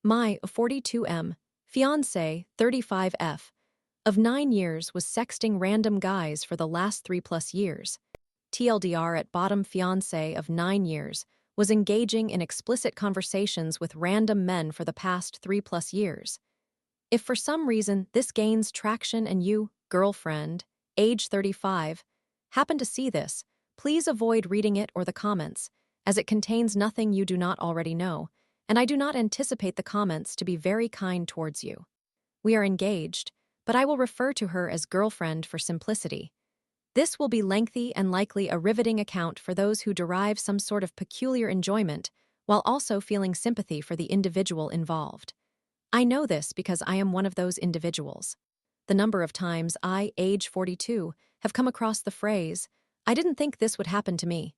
My 42M, fiance 35F, of 9 years was sexting random guys for the last 3+ years. TLDR at bottom fiance of 9 years was engaging in explicit conversations with random men for the past 3+ years. If for some reason this gains traction and you, girlfriend, age 35, happen to see this, please avoid reading it or the comments, as it contains nothing you do not already know, and I do not anticipate the comments to be very kind towards you. We are engaged, but I will refer to her as girlfriend for simplicity. This will be lengthy and likely a riveting account for those who derive some sort of peculiar enjoyment while also feeling sympathy for the individual involved. I know this because I am one of those individuals. The number of times I, age 42, have come across the phrase, "I didn't think this would happen to me,"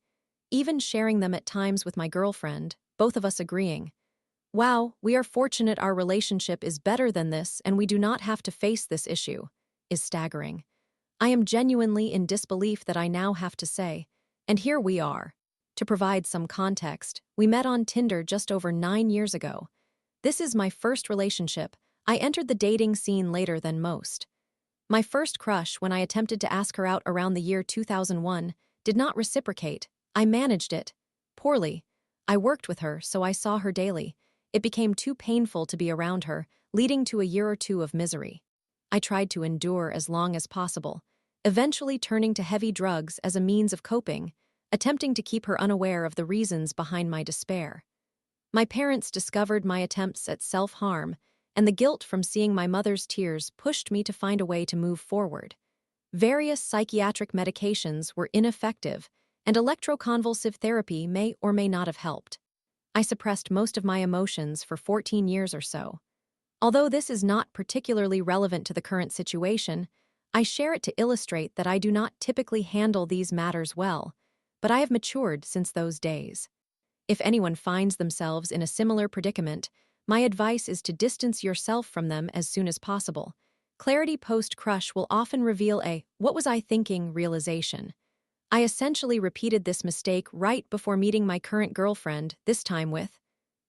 even sharing them at times with my girlfriend, both of us agreeing, "Wow, we are fortunate our relationship is better than this and we do not have to face this issue," is staggering. I am genuinely in disbelief that I now have to say, and here we are. To provide some context, we met on Tinder just over 9 years ago. This is my first relationship. I entered the dating scene later than most. My first crush, when I attempted to ask her out around the year 2001, did not reciprocate. I managed it. Poorly. I worked with her, so I saw her daily. It became too painful to be around her, leading to a year or two of misery. I tried to endure as long as possible, eventually turning to heavy drugs as a means of coping, attempting to keep her unaware of the reasons behind my despair. My parents discovered my attempts at self-harm, and the guilt from seeing my mother's tears pushed me to find a way to move forward. Various psychiatric medications were ineffective, and electroconvulsive therapy may or may not have helped. I suppressed most of my emotions for 14 years or so. Although this is not particularly relevant to the current situation, I share it to illustrate that I do not typically handle these matters well, but I have matured since those days. If anyone finds themselves in a similar predicament, my advice is to distance yourself from them as soon as possible. Clarity post-crush will often reveal a "what was I thinking" realization. I essentially repeated this mistake right before meeting my current girlfriend, this time with,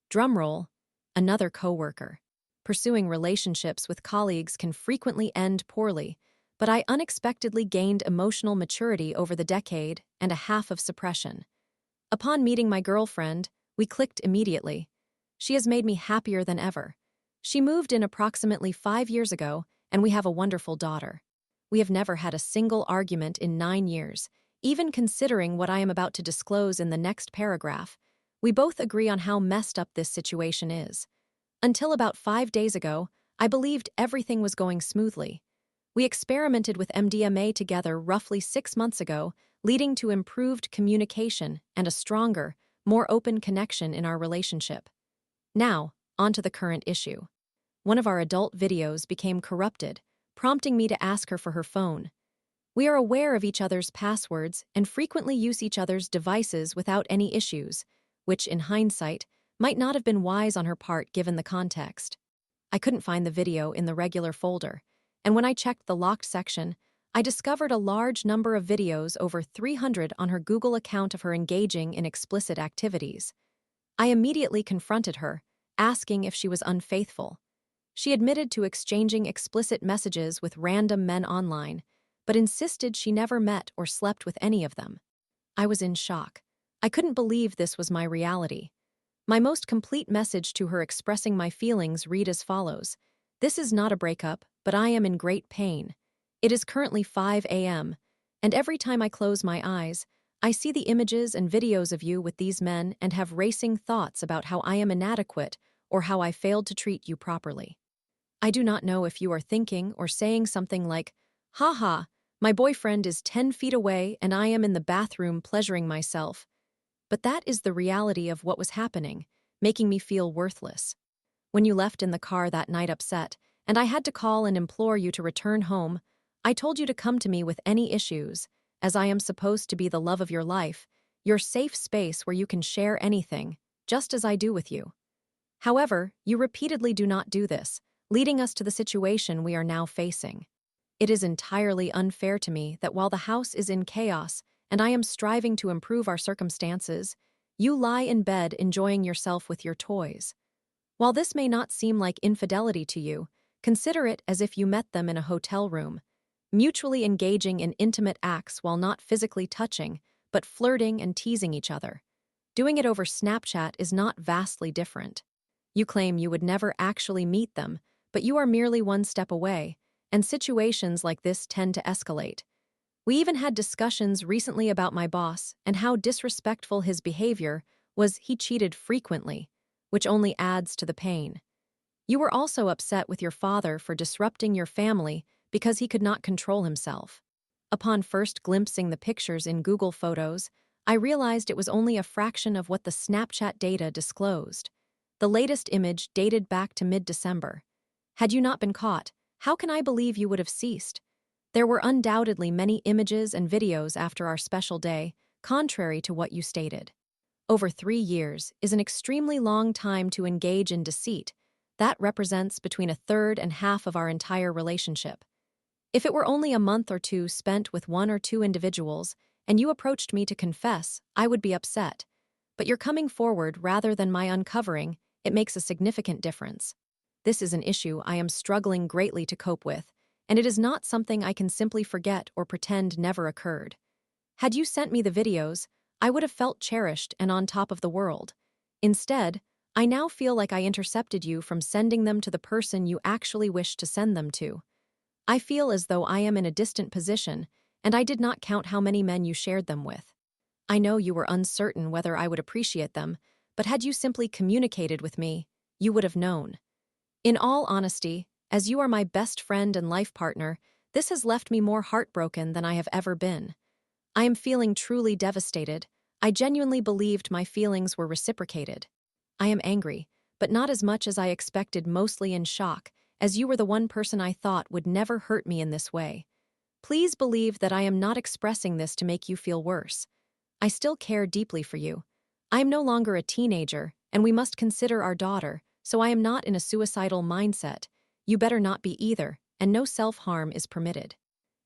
drumroll, another coworker. Pursuing relationships with colleagues can frequently end poorly, but I unexpectedly gained emotional maturity over the decade and a half of suppression. Upon meeting my girlfriend, we clicked immediately. She has made me happier than ever. She moved in approximately 5 years ago, and we have a wonderful daughter. We have never had a single argument in 9 years, even considering what I am about to disclose in the next paragraph. We both agree on how messed up this situation is. Until about 5 days ago, I believed everything was going smoothly. We experimented with MDMA together roughly 6 months ago, leading to improved communication and a stronger, more open connection in our relationship. Now, on to the current issue. One of our adult videos became corrupted, prompting me to ask her for her phone. We are aware of each other's passwords and frequently use each other's devices without any issues, which, in hindsight, might not have been wise on her part given the context. I couldn't find the video in the regular folder, and when I checked the locked section, I discovered a large number of videos, over 300 on her Google account of her engaging in explicit activities. I immediately confronted her, asking if she was unfaithful. She admitted to exchanging explicit messages with random men online, but insisted she never met or slept with any of them. I was in shock. I couldn't believe this was my reality. My most complete message to her expressing my feelings read as follows: "This is not a breakup, but I am in great pain. It is currently 5 a.m., and every time I close my eyes, I see the images and videos of you with these men and have racing thoughts about how I am inadequate or how I failed to treat you properly. I do not know if you are thinking or saying something like, 'Haha, my boyfriend is 10 feet away and I am in the bathroom pleasuring myself,' but that is the reality of what was happening, making me feel worthless. When you left in the car that night upset, and I had to call and implore you to return home, I told you to come to me with any issues, as I am supposed to be the love of your life, your safe space where you can share anything, just as I do with you. However, you repeatedly do not do this, leading us to the situation we are now facing. It is entirely unfair to me that while the house is in chaos and I am striving to improve our circumstances, you lie in bed enjoying yourself with your toys. While this may not seem like infidelity to you, consider it as if you met them in a hotel room, mutually engaging in intimate acts while not physically touching, but flirting and teasing each other. Doing it over Snapchat is not vastly different. You claim you would never actually meet them, but you are merely one step away, and situations like this tend to escalate. We even had discussions recently about my boss and how disrespectful his behavior was. He cheated frequently, which only adds to the pain. You were also upset with your father for disrupting your family because he could not control himself. Upon first glimpsing the pictures in Google Photos, I realized it was only a fraction of what the Snapchat data disclosed. The latest image dated back to mid-December. Had you not been caught, how can I believe you would have ceased? There were undoubtedly many images and videos after our special day, contrary to what you stated. Over 3 years is an extremely long time to engage in deceit. That represents between a third and half of our entire relationship. If it were only a month or two spent with one or two individuals, and you approached me to confess, I would be upset. But you're coming forward rather than my uncovering. It makes a significant difference. This is an issue I am struggling greatly to cope with, and it is not something I can simply forget or pretend never occurred. Had you sent me the videos, I would have felt cherished and on top of the world. Instead, I now feel like I intercepted you from sending them to the person you actually wished to send them to. I feel as though I am in a distant position, and I did not count how many men you shared them with. I know you were uncertain whether I would appreciate them, but had you simply communicated with me, you would have known. In all honesty, as you are my best friend and life partner, this has left me more heartbroken than I have ever been. I am feeling truly devastated. I genuinely believed my feelings were reciprocated. I am angry, but not as much as I expected, mostly in shock, as you were the one person I thought would never hurt me in this way. Please believe that I am not expressing this to make you feel worse. I still care deeply for you. I am no longer a teenager, and we must consider our daughter, so I am not in a suicidal mindset. You better not be either, and no self-harm is permitted.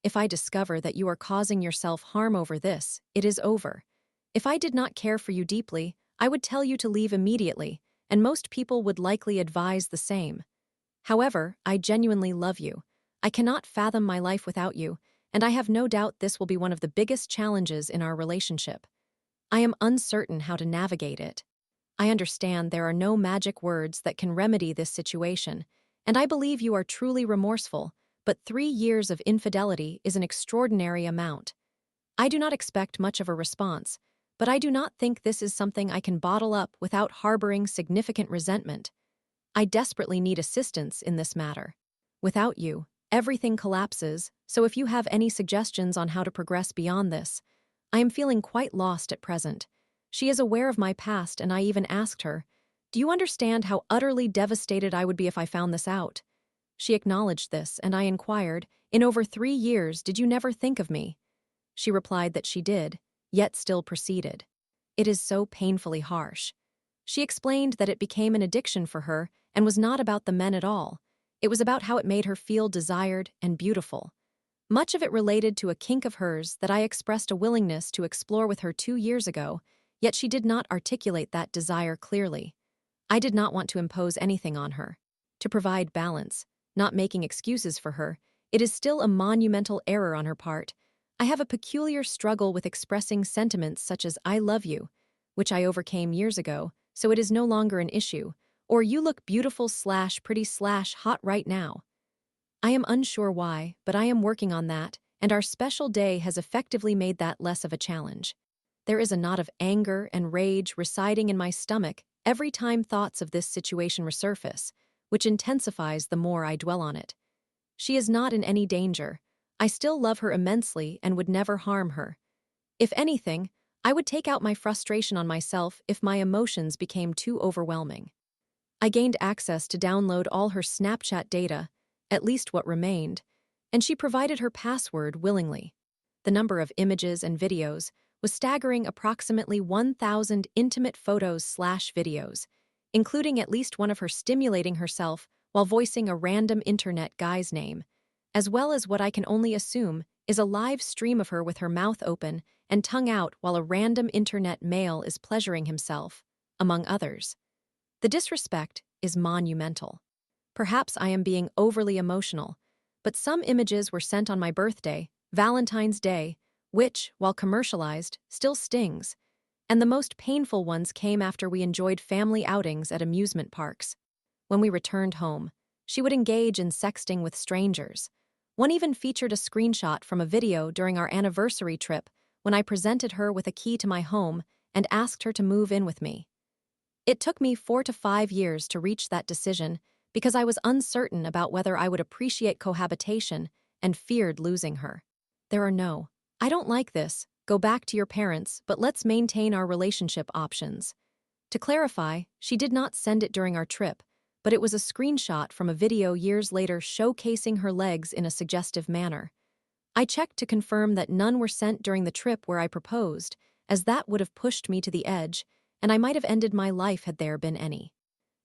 If I discover that you are causing yourself harm over this, it is over. If I did not care for you deeply, I would tell you to leave immediately, and most people would likely advise the same. However, I genuinely love you. I cannot fathom my life without you, and I have no doubt this will be one of the biggest challenges in our relationship. I am uncertain how to navigate it. I understand there are no magic words that can remedy this situation, and I believe you are truly remorseful, but 3 years of infidelity is an extraordinary amount. I do not expect much of a response, but I do not think this is something I can bottle up without harboring significant resentment. I desperately need assistance in this matter. Without you, everything collapses, so if you have any suggestions on how to progress beyond this, I am feeling quite lost at present. She is aware of my past, and I even asked her, "Do you understand how utterly devastated I would be if I found this out?" She acknowledged this, and I inquired, "In over 3 years, did you never think of me?" She replied that she did, yet still proceeded. It is so painfully harsh. She explained that it became an addiction for her and was not about the men at all. It was about how it made her feel desired and beautiful. Much of it related to a kink of hers that I expressed a willingness to explore with her 2 years ago, yet she did not articulate that desire clearly. I did not want to impose anything on her. To provide balance, not making excuses for her, it is still a monumental error on her part. I have a peculiar struggle with expressing sentiments such as "I love you," which I overcame years ago, so it is no longer an issue, or "You look beautiful / pretty / hot right now." I am unsure why, but I am working on that, and our special day has effectively made that less of a challenge. There is a knot of anger and rage residing in my stomach every time thoughts of this situation resurface, which intensifies the more I dwell on it. She is not in any danger. I still love her immensely and would never harm her. If anything, I would take out my frustration on myself if my emotions became too overwhelming. I gained access to download all her Snapchat data, at least what remained, and she provided her password willingly. The number of images and videos was staggering, approximately 1,000 intimate photos/videos, including at least one of her stimulating herself while voicing a random internet guy's name, as well as what I can only assume is a live stream of her with her mouth open and tongue out while a random internet male is pleasuring himself, among others. The disrespect is monumental. Perhaps I am being overly emotional, but some images were sent on my birthday, Valentine's Day, which, while commercialized, still stings. And the most painful ones came after we enjoyed family outings at amusement parks. When we returned home, she would engage in sexting with strangers. One even featured a screenshot from a video during our anniversary trip when I presented her with a key to my home and asked her to move in with me. It took me 4 to 5 years to reach that decision because I was uncertain about whether I would appreciate cohabitation and feared losing her. There are no, I don't like this, go back to your parents, but let's maintain our relationship options. To clarify, she did not send it during our trip, but it was a screenshot from a video years later showcasing her legs in a suggestive manner. I checked to confirm that none were sent during the trip where I proposed, as that would have pushed me to the edge, and I might have ended my life had there been any.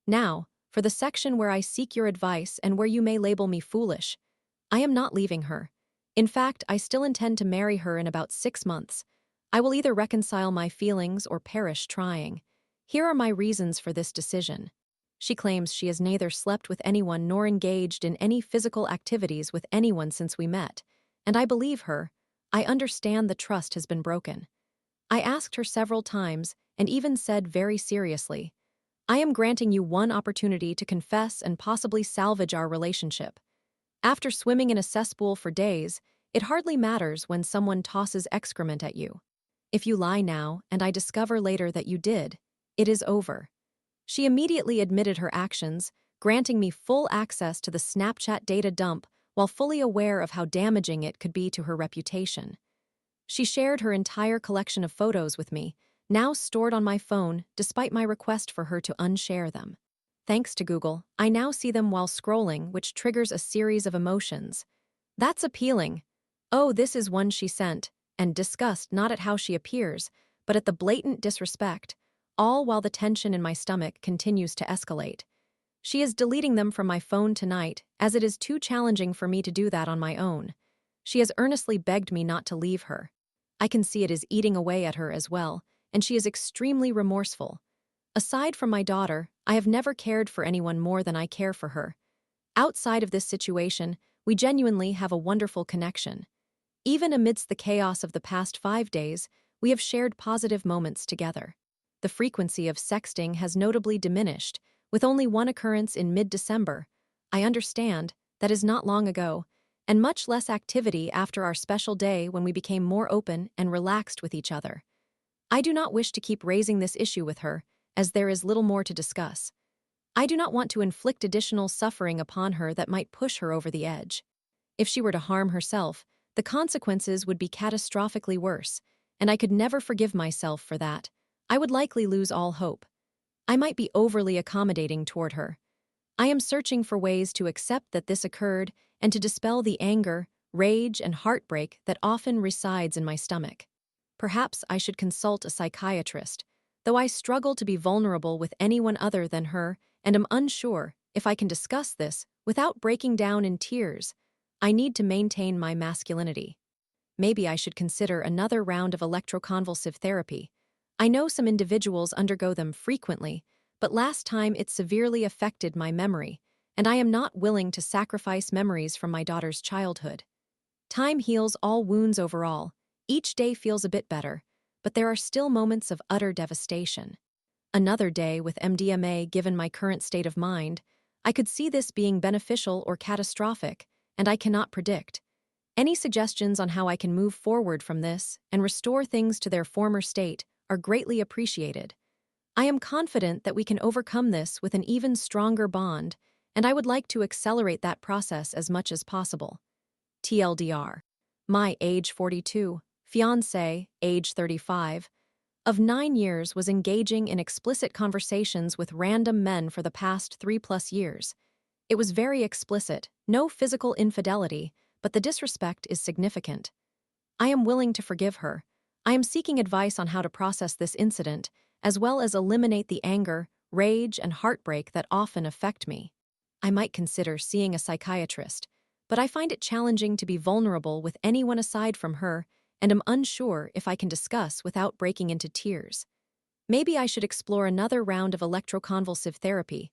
Now, for the section where I seek your advice and where you may label me foolish. I am not leaving her. In fact, I still intend to marry her in about 6 months. I will either reconcile my feelings or perish trying. Here are my reasons for this decision. She claims she has neither slept with anyone nor engaged in any physical activities with anyone since we met. And I believe her. I understand the trust has been broken. I asked her several times and even said very seriously, I am granting you one opportunity to confess and possibly salvage our relationship. After swimming in a cesspool for days, it hardly matters when someone tosses excrement at you. If you lie now and I discover later that you did, it is over. She immediately admitted her actions, granting me full access to the Snapchat data dump while fully aware of how damaging it could be to her reputation. She shared her entire collection of photos with me, now stored on my phone despite my request for her to unshare them. Thanks to Google, I now see them while scrolling, which triggers a series of emotions. That's appealing. Oh, this is one she sent, and disgust not at how she appears, but at the blatant disrespect, all while the tension in my stomach continues to escalate. She is deleting them from my phone tonight, as it is too challenging for me to do that on my own. She has earnestly begged me not to leave her. I can see it is eating away at her as well, and she is extremely remorseful. Aside from my daughter, I have never cared for anyone more than I care for her. Outside of this situation, we genuinely have a wonderful connection. Even amidst the chaos of the past 5 days, we have shared positive moments together. The frequency of sexting has notably diminished, with only one occurrence in mid-December. I understand, that is not long ago, and much less activity after our special day when we became more open and relaxed with each other. I do not wish to keep raising this issue with her, as there is little more to discuss. I do not want to inflict additional suffering upon her that might push her over the edge. If she were to harm herself, the consequences would be catastrophically worse, and I could never forgive myself for that. I would likely lose all hope. I might be overly accommodating toward her. I am searching for ways to accept that this occurred and to dispel the anger, rage, and heartbreak that often resides in my stomach. Perhaps I should consult a psychiatrist, though I struggle to be vulnerable with anyone other than her and am unsure if I can discuss this without breaking down in tears. I need to maintain my masculinity. Maybe I should consider another round of electroconvulsive therapy. I know some individuals undergo them frequently, but last time it severely affected my memory, and I am not willing to sacrifice memories from my daughter's childhood. Time heals all wounds overall. Each day feels a bit better, but there are still moments of utter devastation. Another day with MDMA, given my current state of mind, I could see this being beneficial or catastrophic, and I cannot predict. Any suggestions on how I can move forward from this and restore things to their former state are greatly appreciated. I am confident that we can overcome this with an even stronger bond, and I would like to accelerate that process as much as possible. TLDR. My age 42, fiance, age 35, of 9 years was engaging in explicit conversations with random men for the past 3+ years. It was very explicit, no physical infidelity, but the disrespect is significant. I am willing to forgive her. I am seeking advice on how to process this incident, as well as eliminate the anger, rage, and heartbreak that often affect me. I might consider seeing a psychiatrist, but I find it challenging to be vulnerable with anyone aside from her and am unsure if I can discuss without breaking into tears. Maybe I should explore another round of electroconvulsive therapy.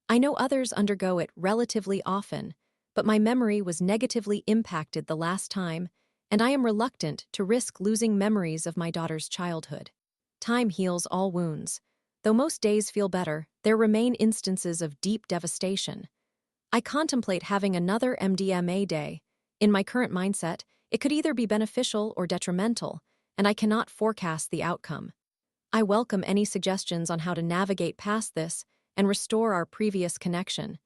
I know others undergo it relatively often, but my memory was negatively impacted the last time, and I am reluctant to risk losing memories of my daughter's childhood. Time heals all wounds. Though most days feel better, there remain instances of deep devastation. I contemplate having another MDMA day. In my current mindset, it could either be beneficial or detrimental, and I cannot forecast the outcome. I welcome any suggestions on how to navigate past this and restore our previous connection,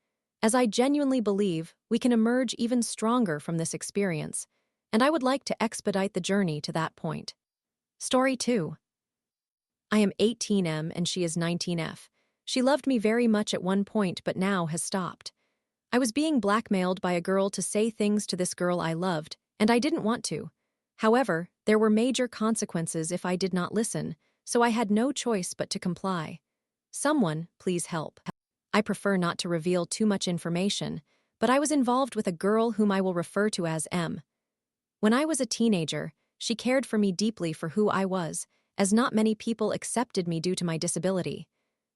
as I genuinely believe we can emerge even stronger from this experience, and I would like to expedite the journey to that point. Story 2. I am 18M and she is 19F. She loved me very much at one point but now has stopped. I was being blackmailed by a girl to say things to this girl I loved, and I didn't want to. However, there were major consequences if I did not listen, so I had no choice but to comply. Someone, please help. I prefer not to reveal too much information, but I was involved with a girl whom I will refer to as M. When I was a teenager, she cared for me deeply for who I was, as not many people accepted me due to my disability.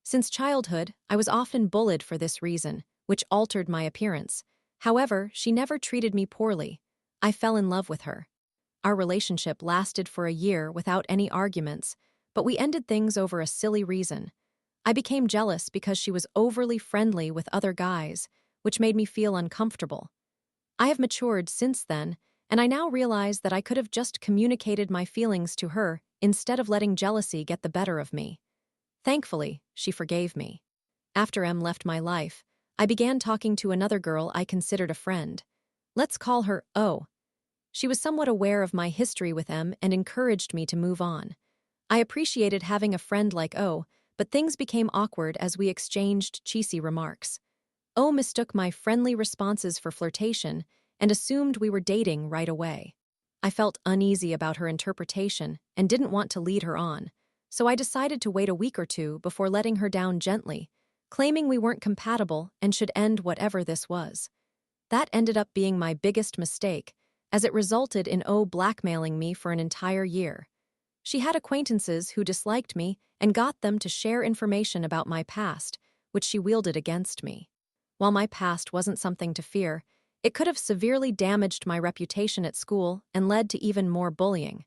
Since childhood, I was often bullied for this reason, which altered my appearance. However, she never treated me poorly. I fell in love with her. Our relationship lasted for a year without any arguments, but we ended things over a silly reason. I became jealous because she was overly friendly with other guys, which made me feel uncomfortable. I have matured since then, and I now realize that I could have just communicated my feelings to her instead of letting jealousy get the better of me. Thankfully, she forgave me. After M left my life, I began talking to another girl I considered a friend. Let's call her O. She was somewhat aware of my history with M and encouraged me to move on. I appreciated having a friend like O, but things became awkward as we exchanged cheesy remarks. O mistook my friendly responses for flirtation and assumed we were dating right away. I felt uneasy about her interpretation and didn't want to lead her on, so I decided to wait a week or two before letting her down gently, claiming we weren't compatible and should end whatever this was. That ended up being my biggest mistake, as it resulted in O blackmailing me for an entire year. She had acquaintances who disliked me and got them to share information about my past, which she wielded against me. While my past wasn't something to fear, it could have severely damaged my reputation at school and led to even more bullying.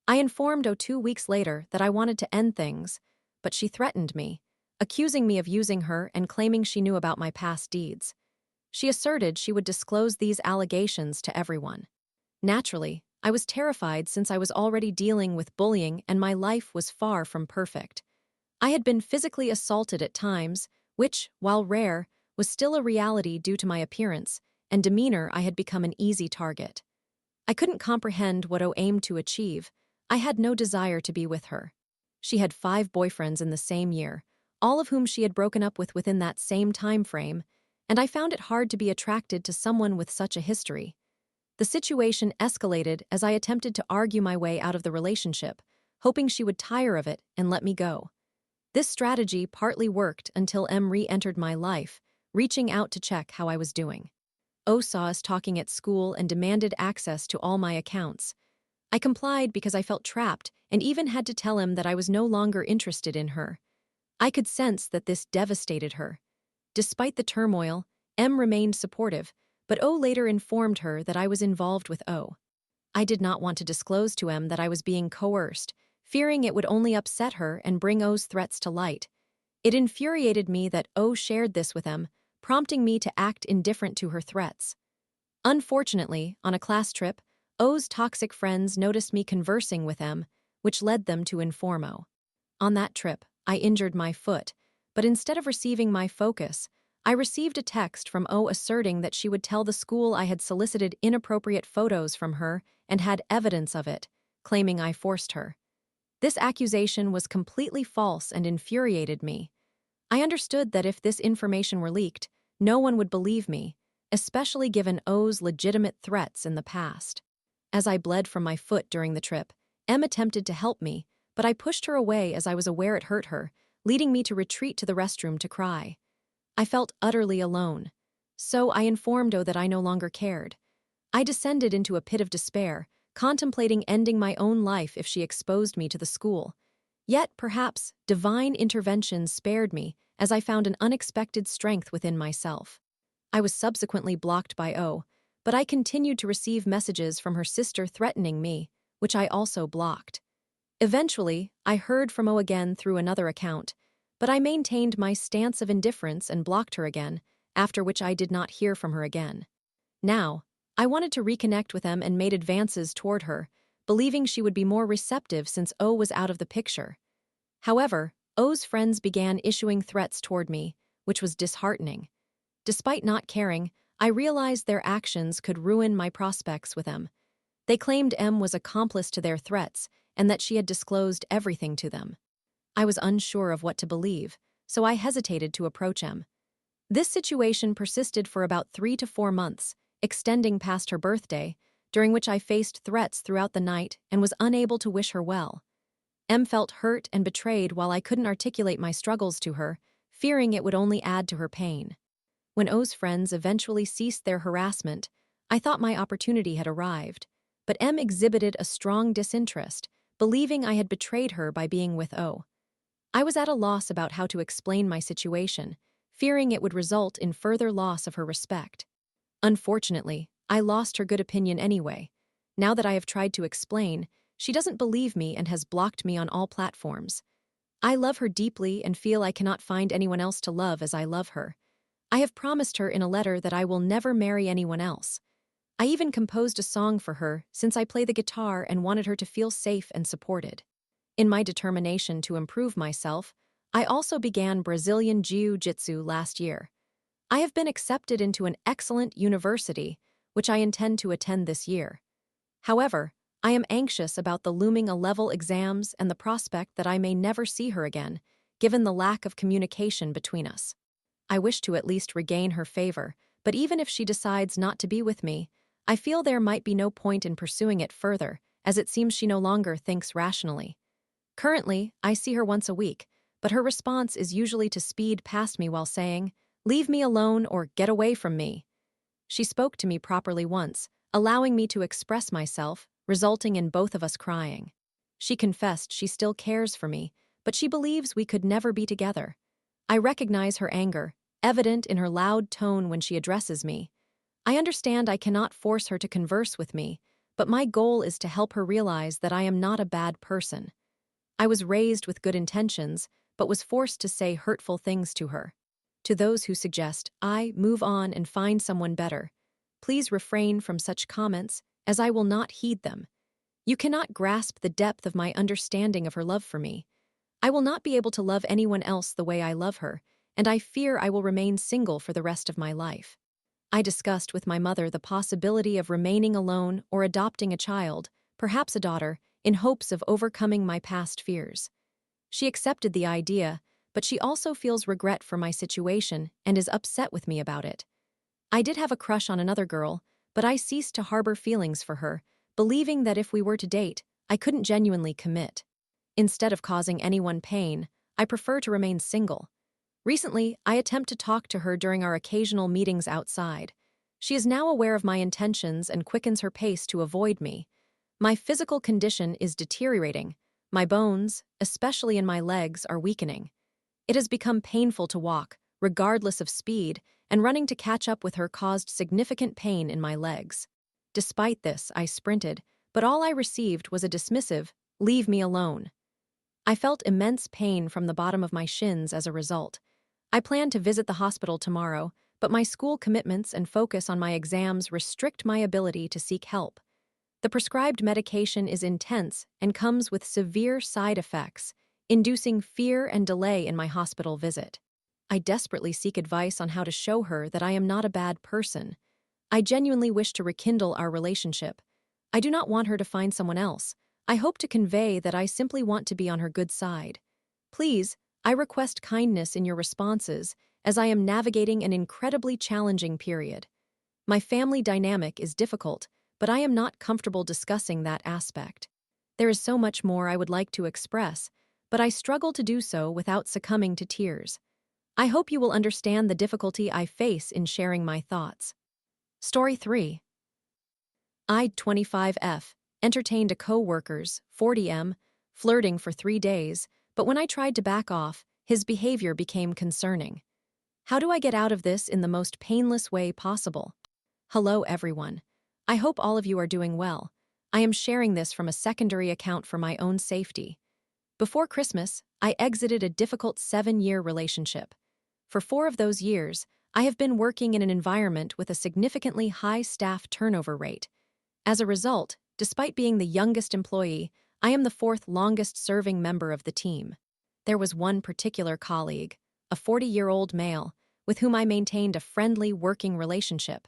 I informed O 2 weeks later that I wanted to end things, but she threatened me, accusing me of using her and claiming she knew about my past deeds. She asserted she would disclose these allegations to everyone. Naturally, I was terrified since I was already dealing with bullying and my life was far from perfect. I had been physically assaulted at times, which, while rare, was still a reality due to my appearance and demeanor. I had become an easy target. I couldn't comprehend what O aimed to achieve. I had no desire to be with her. She had 5 boyfriends in the same year, all of whom she had broken up with within that same time frame, and I found it hard to be attracted to someone with such a history. The situation escalated as I attempted to argue my way out of the relationship, hoping she would tire of it and let me go. This strategy partly worked until M re-entered my life, reaching out to check how I was doing. O saw us talking at school and demanded access to all my accounts. I complied because I felt trapped and even had to tell him that I was no longer interested in her. I could sense that this devastated her. Despite the turmoil, M remained supportive, but O later informed her that I was involved with O. I did not want to disclose to M that I was being coerced, fearing it would only upset her and bring O's threats to light. It infuriated me that O shared this with M, prompting me to act indifferent to her threats. Unfortunately, on a class trip, O's toxic friends noticed me conversing with M, which led them to inform O. On that trip, I injured my foot, but instead of receiving my focus, I received a text from O asserting that she would tell the school I had solicited inappropriate photos from her and had evidence of it, claiming I forced her. This accusation was completely false and infuriated me. I understood that if this information were leaked, no one would believe me, especially given O's legitimate threats in the past. As I bled from my foot during the trip, M attempted to help me, but I pushed her away as I was aware it hurt her, leading me to retreat to the restroom to cry. I felt utterly alone, so I informed O that I no longer cared. I descended into a pit of despair, contemplating ending my own life if she exposed me to the school. Yet, perhaps, divine intervention spared me, as I found an unexpected strength within myself. I was subsequently blocked by O, but I continued to receive messages from her sister threatening me, which I also blocked. Eventually, I heard from O again through another account, but I maintained my stance of indifference and blocked her again, after which I did not hear from her again. Now, I wanted to reconnect with them and made advances toward her, believing she would be more receptive since O was out of the picture. However, O's friends began issuing threats toward me, which was disheartening. Despite not caring, I realized their actions could ruin my prospects with M. They claimed M was accomplice to their threats and that she had disclosed everything to them. I was unsure of what to believe, so I hesitated to approach M. This situation persisted for about 3 to 4 months, extending past her birthday, during which I faced threats throughout the night and was unable to wish her well. M felt hurt and betrayed while I couldn't articulate my struggles to her, fearing it would only add to her pain. When O's friends eventually ceased their harassment, I thought my opportunity had arrived, but M exhibited a strong disinterest, believing I had betrayed her by being with O. I was at a loss about how to explain my situation, fearing it would result in further loss of her respect. Unfortunately, I lost her good opinion anyway. Now that I have tried to explain, she doesn't believe me and has blocked me on all platforms. I love her deeply and feel I cannot find anyone else to love as I love her. I have promised her in a letter that I will never marry anyone else. I even composed a song for her since I play the guitar and wanted her to feel safe and supported. In my determination to improve myself, I also began Brazilian Jiu-Jitsu last year. I have been accepted into an excellent university, which I intend to attend this year. However, I am anxious about the looming A-level exams and the prospect that I may never see her again, given the lack of communication between us. I wish to at least regain her favor, but even if she decides not to be with me, I feel there might be no point in pursuing it further, as it seems she no longer thinks rationally. Currently, I see her once a week, but her response is usually to speed past me while saying, "Leave me alone" or "Get away from me." She spoke to me properly once, allowing me to express myself, resulting in both of us crying. She confessed she still cares for me, but she believes we could never be together. I recognize her anger, evident in her loud tone when she addresses me. I understand I cannot force her to converse with me, but my goal is to help her realize that I am not a bad person. I was raised with good intentions, but was forced to say hurtful things to her. To those who suggest I move on and find someone better, please refrain from such comments, as I will not heed them. You cannot grasp the depth of my understanding of her love for me. I will not be able to love anyone else the way I love her, and I fear I will remain single for the rest of my life. I discussed with my mother the possibility of remaining alone or adopting a child, perhaps a daughter, in hopes of overcoming my past fears. She accepted the idea, but she also feels regret for my situation and is upset with me about it. I did have a crush on another girl, but I ceased to harbor feelings for her, believing that if we were to date, I couldn't genuinely commit. Instead of causing anyone pain, I prefer to remain single. Recently, I attempt to talk to her during our occasional meetings outside. She is now aware of my intentions and quickens her pace to avoid me. My physical condition is deteriorating. My bones, especially in my legs, are weakening. It has become painful to walk, regardless of speed, and running to catch up with her caused significant pain in my legs. Despite this, I sprinted, but all I received was a dismissive, "Leave me alone." I felt immense pain from the bottom of my shins as a result. I plan to visit the hospital tomorrow, but my school commitments and focus on my exams restrict my ability to seek help. The prescribed medication is intense and comes with severe side effects, inducing fear and delay in my hospital visit. I desperately seek advice on how to show her that I am not a bad person. I genuinely wish to rekindle our relationship. I do not want her to find someone else. I hope to convey that I simply want to be on her good side. Please, I request kindness in your responses, as I am navigating an incredibly challenging period. My family dynamic is difficult, but I am not comfortable discussing that aspect. There is so much more I would like to express, but I struggle to do so without succumbing to tears. I hope you will understand the difficulty I face in sharing my thoughts. Story 3. I, 25F, entertained a co-worker's, 40M, flirting for 3 days, but when I tried to back off, his behavior became concerning. How do I get out of this in the most painless way possible? Hello, everyone. I hope all of you are doing well. I am sharing this from a secondary account for my own safety. Before Christmas, I exited a difficult 7-year relationship. For 4 of those years, I have been working in an environment with a significantly high staff turnover rate. As a result, despite being the youngest employee, I am the 4th longest-serving member of the team. There was one particular colleague, a 40-year-old male, with whom I maintained a friendly working relationship.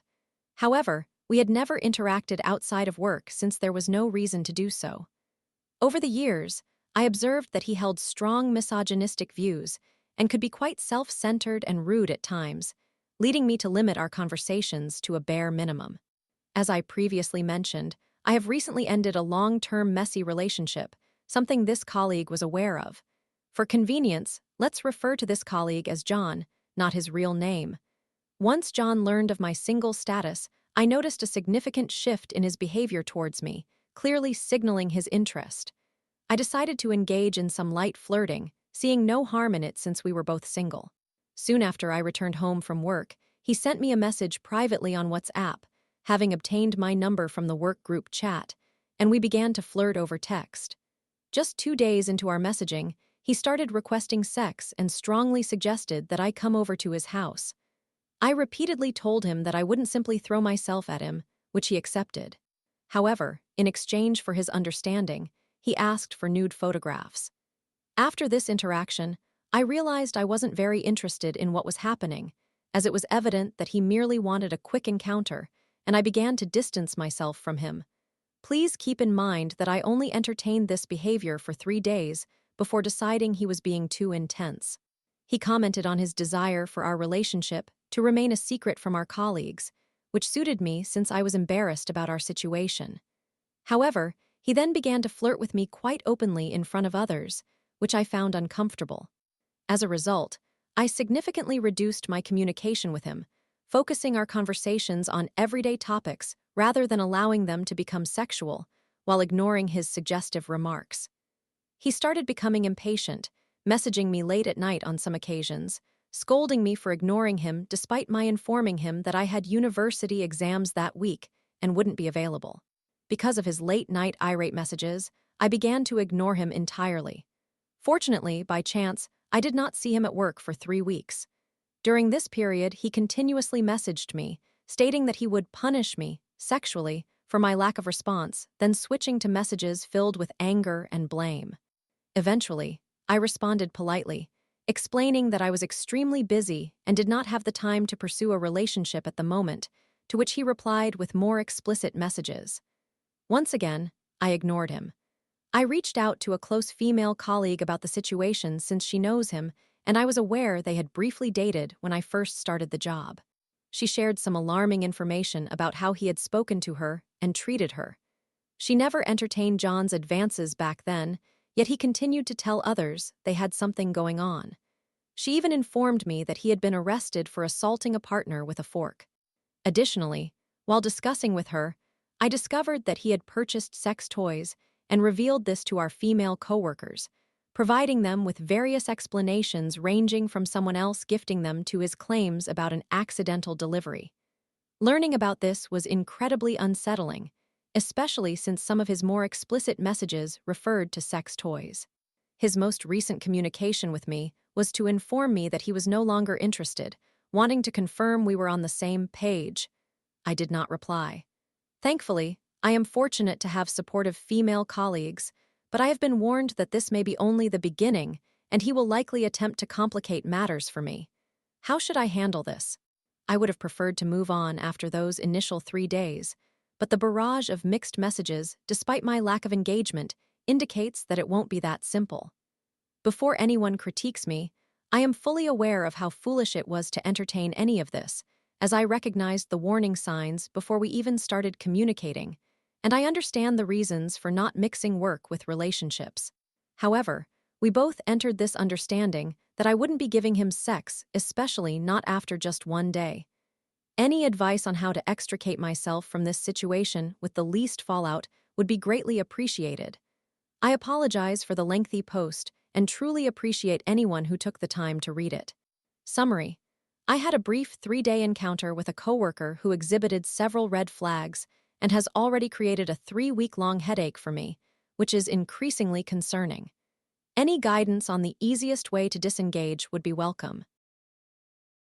However, we had never interacted outside of work since there was no reason to do so. Over the years, I observed that he held strong misogynistic views and could be quite self-centered and rude at times, leading me to limit our conversations to a bare minimum. As I previously mentioned, I have recently ended a long-term messy relationship, something this colleague was aware of. For convenience, let's refer to this colleague as John, not his real name. Once John learned of my single status, I noticed a significant shift in his behavior towards me, clearly signaling his interest. I decided to engage in some light flirting, seeing no harm in it since we were both single. Soon after I returned home from work, he sent me a message privately on WhatsApp, having obtained my number from the work group chat, and we began to flirt over text. Just 2 days into our messaging, he started requesting sex and strongly suggested that I come over to his house. I repeatedly told him that I wouldn't simply throw myself at him, which he accepted. However, in exchange for his understanding, he asked for nude photographs. After this interaction, I realized I wasn't very interested in what was happening, as it was evident that he merely wanted a quick encounter, and I began to distance myself from him. Please keep in mind that I only entertained this behavior for 3 days before deciding he was being too intense. He commented on his desire for our relationship to remain a secret from our colleagues, which suited me since I was embarrassed about our situation. However, he then began to flirt with me quite openly in front of others, which I found uncomfortable. As a result, I significantly reduced my communication with him, focusing our conversations on everyday topics rather than allowing them to become sexual, while ignoring his suggestive remarks. He started becoming impatient, messaging me late at night on some occasions, scolding me for ignoring him despite my informing him that I had university exams that week and wouldn't be available. Because of his late-night irate messages, I began to ignore him entirely. Fortunately, by chance, I did not see him at work for 3 weeks. During this period, he continuously messaged me, stating that he would punish me, sexually, for my lack of response, then switching to messages filled with anger and blame. Eventually, I responded politely, explaining that I was extremely busy and did not have the time to pursue a relationship at the moment, to which he replied with more explicit messages. Once again, I ignored him. I reached out to a close female colleague about the situation since she knows him, and I was aware they had briefly dated when I first started the job. She shared some alarming information about how he had spoken to her and treated her. She never entertained John's advances back then, yet he continued to tell others they had something going on. She even informed me that he had been arrested for assaulting a partner with a fork. Additionally, while discussing with her, I discovered that he had purchased sex toys and revealed this to our female coworkers, providing them with various explanations ranging from someone else gifting them to his claims about an accidental delivery. Learning about this was incredibly unsettling, especially since some of his more explicit messages referred to sex toys. His most recent communication with me was to inform me that he was no longer interested, wanting to confirm we were on the same page. I did not reply. Thankfully, I am fortunate to have supportive female colleagues, but I have been warned that this may be only the beginning, and he will likely attempt to complicate matters for me. How should I handle this? I would have preferred to move on after those initial 3 days, but the barrage of mixed messages, despite my lack of engagement, indicates that it won't be that simple. Before anyone critiques me, I am fully aware of how foolish it was to entertain any of this, as I recognized the warning signs before we even started communicating, and I understand the reasons for not mixing work with relationships. However, we both entered this understanding that I wouldn't be giving him sex, especially not after just 1 day. Any advice on how to extricate myself from this situation with the least fallout would be greatly appreciated. I apologize for the lengthy post and truly appreciate anyone who took the time to read it. Summary: I had a brief 3-day encounter with a coworker who exhibited several red flags and has already created a 3-week-long headache for me, which is increasingly concerning. Any guidance on the easiest way to disengage would be welcome.